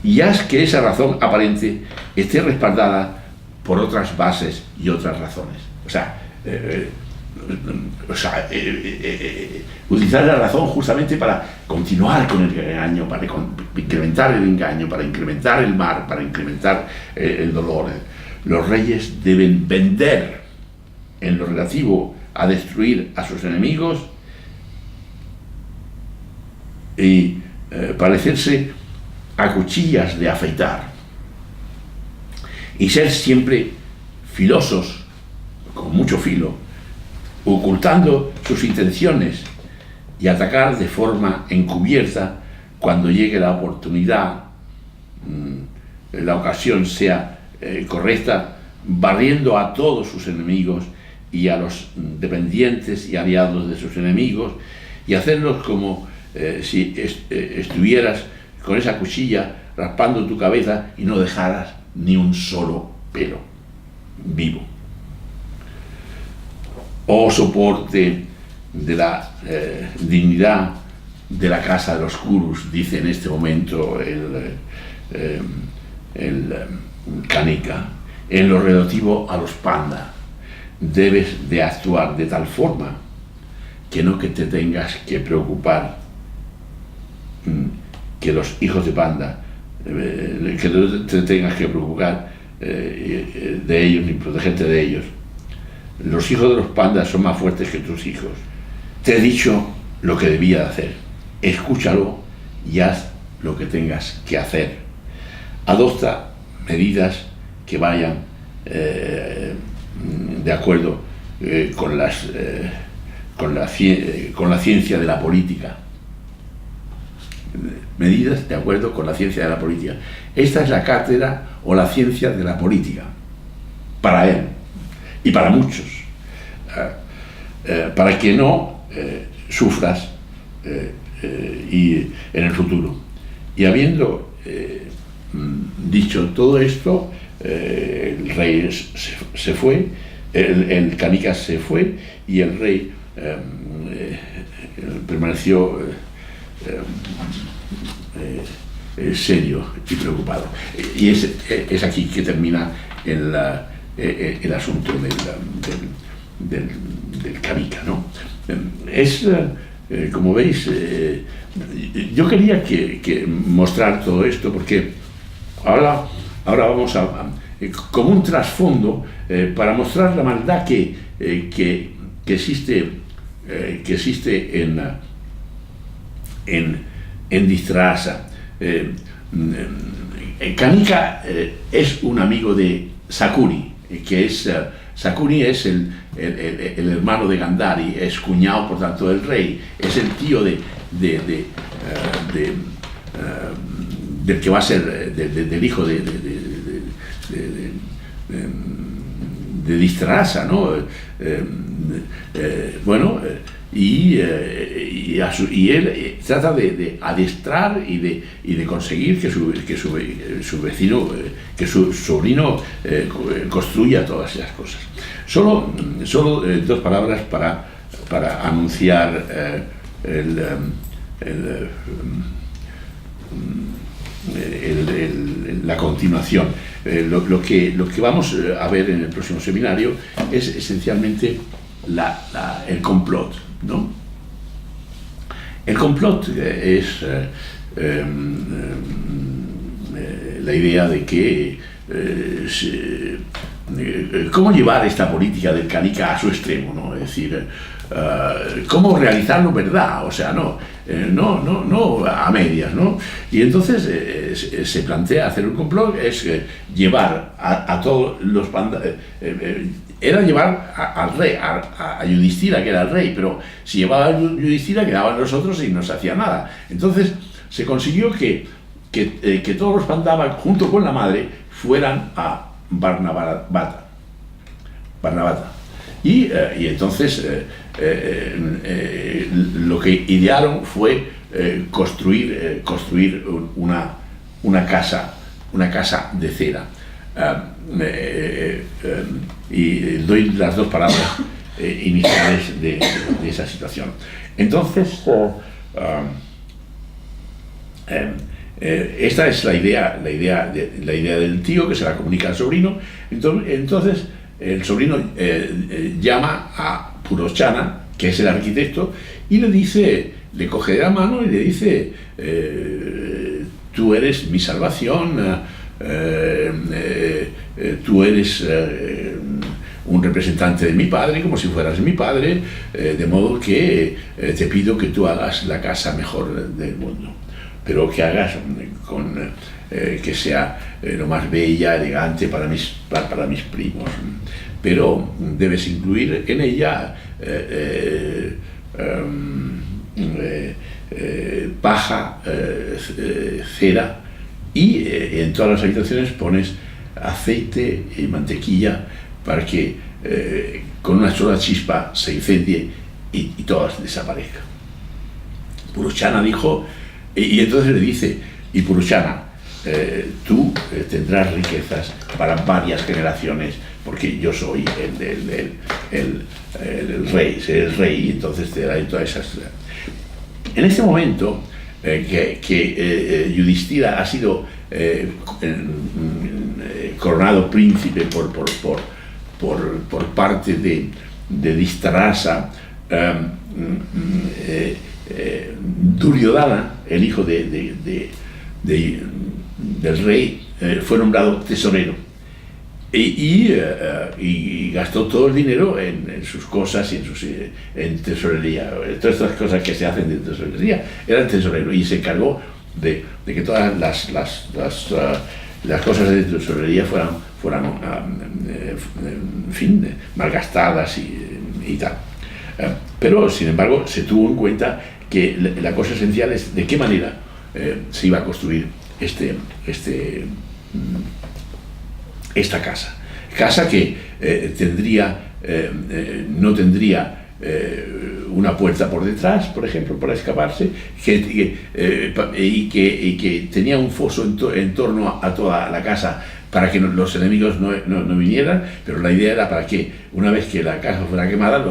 Speaker 1: Y haz que esa razón aparente esté respaldada por otras bases y otras razones. Utilizar la razón justamente para continuar con el engaño, para incrementar el engaño, para incrementar el mal, para incrementar el dolor. Los reyes deben vender en lo relativo a destruir a sus enemigos y parecerse a cuchillas de afeitar, y ser siempre filosos, con mucho filo, ocultando sus intenciones, y atacar de forma encubierta cuando llegue la oportunidad, la ocasión sea correcta, barriendo a todos sus enemigos y a los dependientes y aliados de sus enemigos, y hacerlos como si estuvieras con esa cuchilla raspando tu cabeza y no dejaras ni un solo pelo vivo. Oh soporte de la dignidad de la casa de los Kurus, dice en este momento el Kanika, en lo relativo a los Panda, debes de actuar de tal forma que no que te tengas que preocupar que los hijos de Panda, que no te tengas que preocupar de ellos ni protegerte de ellos. Los hijos de los pandas son más fuertes que tus hijos. Te he dicho lo que debía de hacer. Escúchalo y haz lo que tengas que hacer. Adopta medidas que vayan de acuerdo con la ciencia de la política. Medidas de acuerdo con la ciencia de la política. Esta es la cátedra o la ciencia de la política para él y para muchos, para que no sufras y en el futuro. Y habiendo dicho todo esto, el rey se fue, el Kanika se fue, y el rey permaneció serio y preocupado. Y es aquí que termina el asunto del Kanika, ¿no? Como veis, yo quería que mostrar todo esto porque ahora vamos a como un trasfondo para mostrar la maldad que existe en Dhritarashtra. Kanika es un amigo de Sakuni, que es Sakuni es el hermano de Gandhari, es cuñado por tanto del rey, es el tío del que va a ser del hijo de de Distrasa, ¿no? Y él trata de adiestrar y de conseguir que su vecino, que su sobrino construya todas esas cosas. Solo dos palabras para anunciar la continuación. Lo que vamos a ver en el próximo seminario es esencialmente el complot, ¿no? El complot es la idea de que cómo llevar esta política del canica a su extremo, ¿no? Es decir, cómo realizarlo, ¿verdad? O sea, no a medias, ¿no? Y entonces se plantea hacer un complot, es llevar a todos los era llevar al rey, a Yudhishthira, que era el rey, pero si llevaba a Yudhishthira quedaban los otros y no se hacía nada. Entonces se consiguió que todos los Pandavas, junto con la madre, fueran a Varnavata. Y entonces lo que idearon fue construir una casa de cera. Y doy las dos palabras iniciales de esa situación. Entonces, esta es la idea del tío que se la comunica al sobrino. Entonces el sobrino llama a Purochana, que es el arquitecto, y le coge de la mano y le dice: tú eres mi salvación, tú eres un representante de mi padre, como si fueras mi padre, de modo que te pido que tú hagas la casa mejor del mundo, pero que hagas que sea lo más bella, elegante para mis primos, pero debes incluir en ella paja, cera, y en todas las habitaciones pones aceite y mantequilla para que con una sola chispa se incendie y todas desaparezcan. Purochana dijo, y entonces le dice: y Purochana, tú tendrás riquezas para varias generaciones, porque yo soy el rey, seré el rey, y entonces te daré todas esas. En este momento que Yudhishthira ha sido coronado príncipe por parte de Dhritarashtra, Duryodhana, el hijo del rey, fue nombrado tesorero y gastó todo el dinero en sus cosas y en tesorería. Todas estas cosas que se hacen de tesorería, era el tesorero, y se encargó de que todas las cosas de tesorería fueran en fin, malgastadas y tal. Pero, sin embargo, se tuvo en cuenta que la cosa esencial es de qué manera se iba a construir esta casa que no tendría una puerta por detrás, por ejemplo, para escaparse, y que tenía un foso en torno a toda la casa para que los enemigos no vinieran, pero la idea era para que una vez que la casa fuera quemada,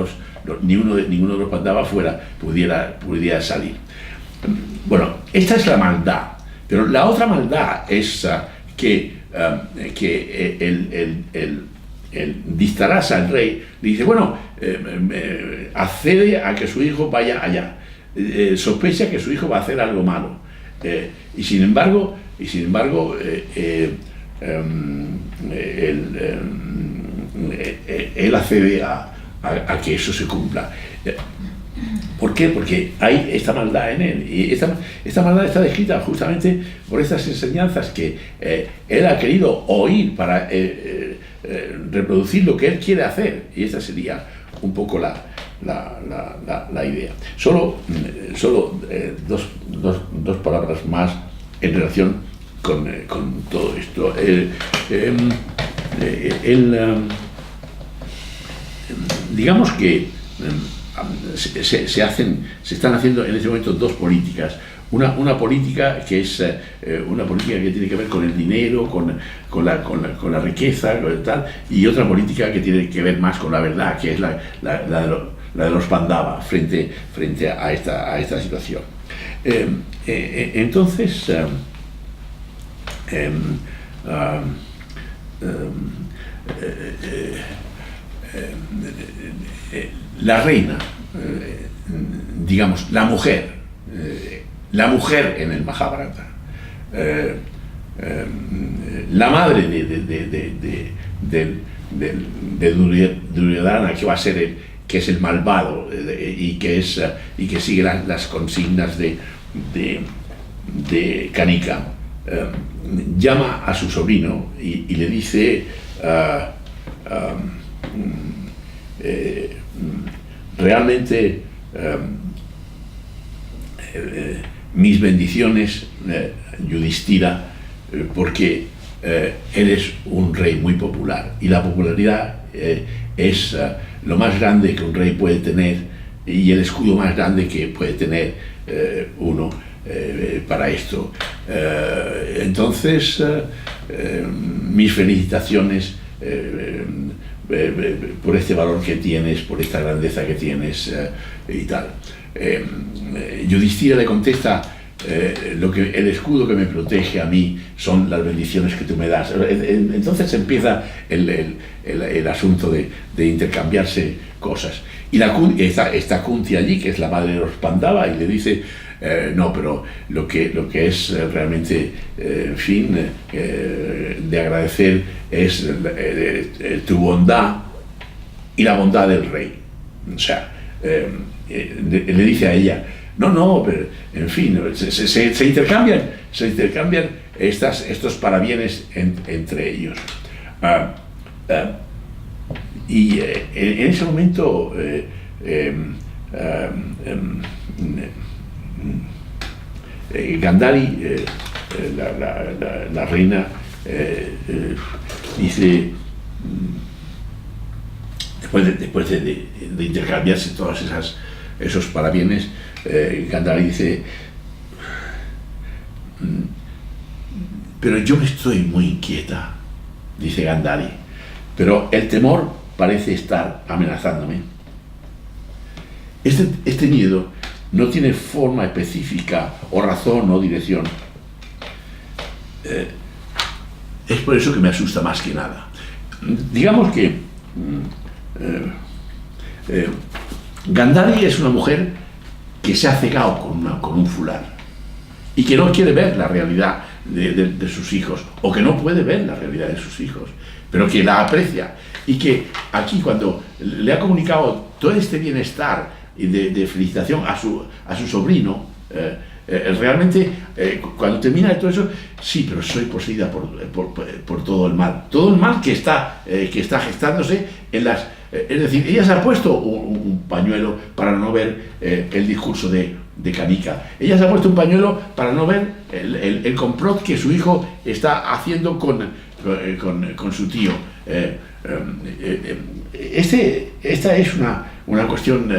Speaker 1: ninguno de los Pandavas pudiera salir. Bueno, esta es la maldad, pero la otra maldad es que el Dhritarashtra, el rey, le dice: bueno, accede a que su hijo vaya allá, sospecha que su hijo va a hacer algo malo, y sin embargo él accede a que eso se cumpla. ¿Por qué? Porque hay esta maldad en él, y esta maldad está descrita justamente por estas enseñanzas que él ha querido oír para reproducir lo que él quiere hacer, y esta sería un poco la idea. Solo dos palabras más en relación con todo esto. digamos que se están haciendo en este momento dos políticas. Una política que es una política que tiene que ver con el dinero, con la riqueza, tal, y otra política que tiene que ver más con la verdad, que es la de los Pandava frente a esta situación. Entonces, la reina, digamos, la mujer en el Mahabharata, la madre de Duryodhana, que va a ser que es el malvado y que sigue las consignas de Kanika, llama a su sobrino y le dice realmente mis bendiciones, Yudhishthira, porque eres un rey muy popular y la popularidad es lo más grande que un rey puede tener y el escudo más grande que puede tener uno para esto. Entonces, mis felicitaciones por este valor que tienes, por esta grandeza que tienes y tal. Yudhishthira le contesta, el escudo que me protege a mí son las bendiciones que tú me das. Entonces empieza el asunto de intercambiarse cosas. Y está Kunti allí, que es la madre de los Pandava, y le dice, no, pero lo que es realmente, en fin, de agradecer es tu bondad y la bondad del rey. O sea, le dice a ella, no, pero en fin, se intercambian estos parabienes entre ellos. Y en ese momento Gandhari, la reina, dice, después de intercambiarse todos esos parabienes, Gandhari dice, pero yo estoy muy inquieta, dice Gandhari, pero el temor parece estar amenazándome. Este miedo no tiene forma específica o razón o dirección. Es por eso que me asusta más que nada. Digamos que Gandhari es una mujer que se ha cegado con un fular y que no quiere ver la realidad de sus hijos, o que no puede ver la realidad de sus hijos, pero que la aprecia, y que aquí, cuando le ha comunicado todo este bienestar y de felicitación a su sobrino, realmente cuando termina de todo eso, sí, pero soy poseída por todo el mal que está gestándose en las... es decir, ella se ha puesto un pañuelo para no ver el discurso de Kanika. Ella se ha puesto un pañuelo para no ver el complot que su hijo está haciendo con su tío. Esta es una cuestión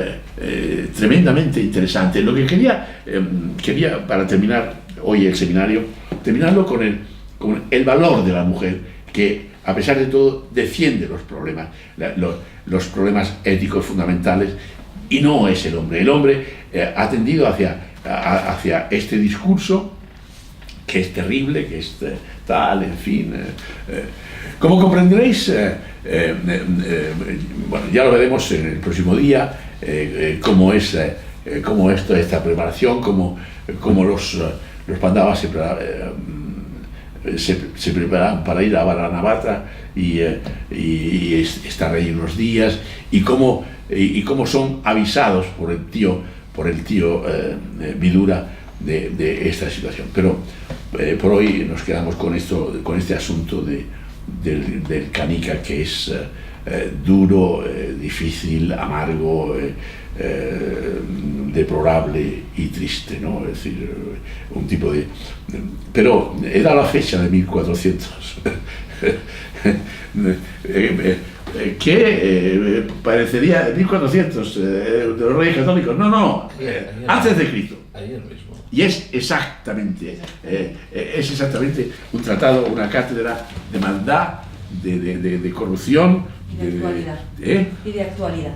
Speaker 1: tremendamente interesante. Lo que quería para terminar hoy el seminario, terminarlo con el valor de la mujer, que a pesar de todo defiende los problemas, los problemas éticos fundamentales, y no es el hombre. El hombre ha tendido hacia este discurso que es terrible, que es tal, en fin. Como comprenderéis, bueno, ya lo veremos en el próximo día, cómo es toda esta preparación, cómo los Pandavas se preparan para ir a Varanavata y estar ahí unos días, y cómo son avisados por el tío Vidura de esta situación. Pero por hoy nos quedamos con este asunto del Kanika, que es duro, difícil, amargo, deplorable y triste, ¿no? Es decir, un tipo de... Pero he dado la fecha de 1400. que parecería de 1400, de los Reyes Católicos. No, no, antes de Cristo.
Speaker 3: Ayer mismo.
Speaker 1: Y es exactamente un tratado, una cátedra de maldad, de corrupción.
Speaker 4: Y de actualidad. Y de actualidad.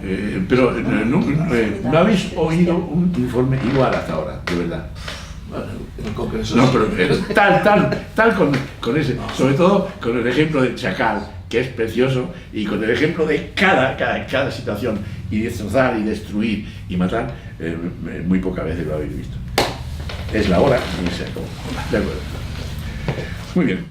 Speaker 1: Pero no habéis oído un informe igual hasta ahora, de verdad.
Speaker 3: Bueno, en el Congreso.
Speaker 1: No, pero tal con ese, sobre todo con el ejemplo del chacal, que es precioso, y con el ejemplo de cada situación, y destrozar y destruir y matar, muy pocas veces lo habéis visto. Es la hora y se acabó. De acuerdo. Muy bien.